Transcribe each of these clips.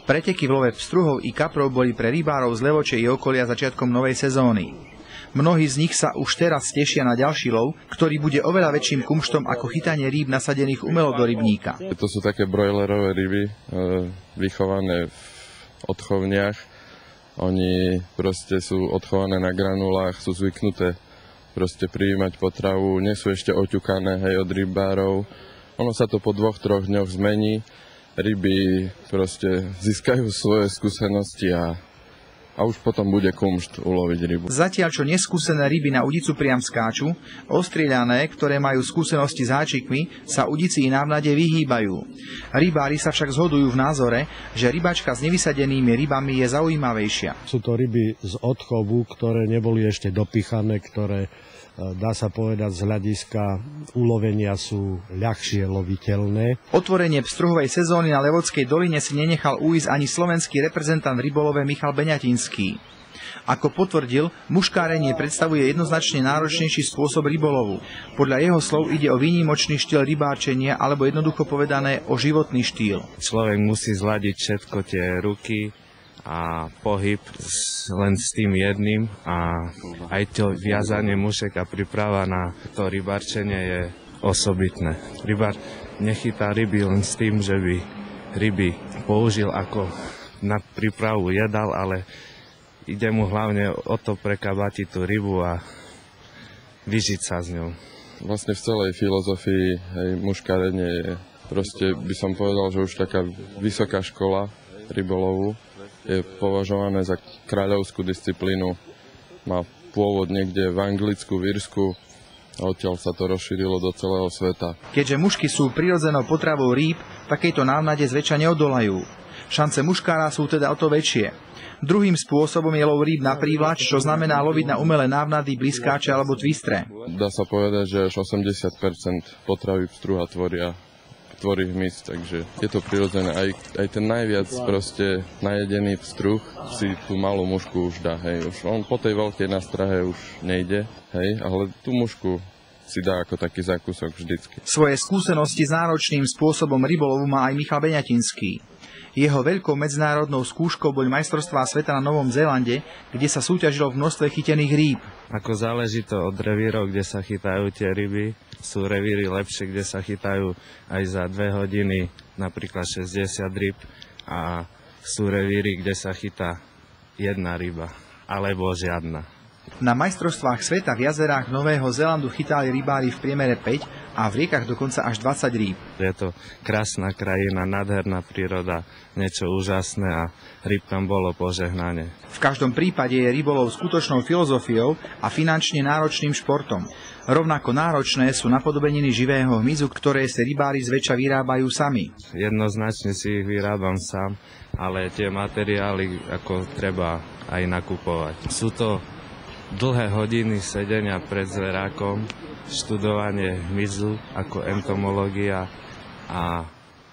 Preteky v love pstruhov i kaprov boli pre rybárov z Levoče i okolia začiatkom novej sezóny. Mnohí z nich sa už teraz tešia na ďalší lov, ktorý bude oveľa väčším kumštom ako chytanie rýb nasadených umelo do rybníka. To sú také brojlerové ryby, vychované v odchovniach. Oni proste sú odchované na granulách, sú zvyknuté proste prijímať potravu, nie sú ešte oťukané, hej, od rybárov. Ono sa to po 2-3 dňoch zmení. Ryby proste získajú svoje skúsenosti a už potom bude kumšt uloviť rybu. Zatiaľ, čo neskúsené ryby na udicu priam skáču, ostrieľané, ktoré majú skúsenosti s háčikmi, sa udici i návnade vyhýbajú. Rybári sa však zhodujú v názore, že rybačka s nevysadenými rybami je zaujímavejšia. Sú to ryby z odchovu, ktoré neboli ešte dopíchané, ktoré, dá sa povedať, z hľadiska ulovenia sú ľahšie loviteľné. Otvorenie pstruhovej sezóny na Levodskej doline si nenechal uísť ani slovenský reprezentant rybolove Michal Beňatinský. Ako potvrdil, muškárenie predstavuje jednoznačne náročnejší spôsob rybolovu. Podľa jeho slov ide o výnimočný štýl rybáčenia, alebo jednoducho povedané o životný štýl. Človek musí zladiť všetko, tie ruky a pohyb len s tým jedným a aj to viazanie mušek a príprava na to rybárčenie je osobitné. Rybár nechytá ryby len s tým, že by ryby použil ako na prípravu jedál, ale ide mu hlavne o to prekabatiť tú rybu a vyžiť sa s ňou. Vlastne v celej filozofii muškárenie je proste, by som povedal, že už taká vysoká škola rybolovu. Je považované za kráľovskú disciplínu. Má pôvod niekde v Anglicku, v Írsku a odtiaľ sa to rozšírilo do celého sveta. Keďže mušky sú prirodzenou potravou rýb, takejto návnade zväčša neodolajú. Šance muškára sú teda o to väčšie. Druhým spôsobom je lov rýb na prívlač, čo znamená loviť na umelé návnady, bliskáče alebo twistre. Dá sa povedať, že až 80% potravy pstruha tvorí hmyz, takže je to prirodzené. Aj ten najviac proste najedený pstruh si tú malú mušku už dá, hej. On po tej veľkej nástrahe už nejde, hej, ale tú mušku si dá ako taký zákusok vždycky. Svoje skúsenosti s náročným spôsobom rybolovu má aj Michal Beňatinský. Jeho veľkou medzinárodnou skúškou boli majstrovstvá sveta na Novom Zélande, kde sa súťažilo v množstve chytených rýb. Ako záleží to od revírov, kde sa chytajú tie ryby. Sú revíry lepšie, kde sa chytajú aj za 2 hodiny, napríklad 60 rýb. A sú revíry, kde sa chytá 1 ryba, alebo žiadna. Na majstrovstvách sveta v jazerách Nového Zélandu chytali rybári v priemere 5 a v riekach dokonca až 20 rýb. Je to krásna krajina, nádherná príroda, niečo úžasné a rýb tam bolo požehnanie. V každom prípade je rybolov skutočnou filozofiou a finančne náročným športom. Rovnako náročné sú napodobeniny živého hmyzu, ktoré si rybári zväčša vyrábajú sami. Jednoznačne si ich vyrábam sám, ale tie materiály ako treba aj nakupovať. Sú to dlhé hodiny sedenia pred zverákom, študovanie hmyzu ako entomológia a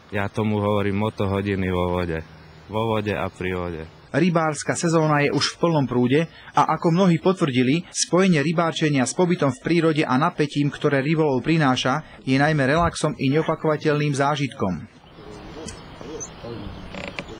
ja tomu hovorím motohodiny vo vode. Vo vode a pri vode. Rybárska sezóna je už v plnom prúde a ako mnohí potvrdili, spojenie rybárčenia s pobytom v prírode a napätím, ktoré rybolov prináša, je najmä relaxom i neopakovateľným zážitkom.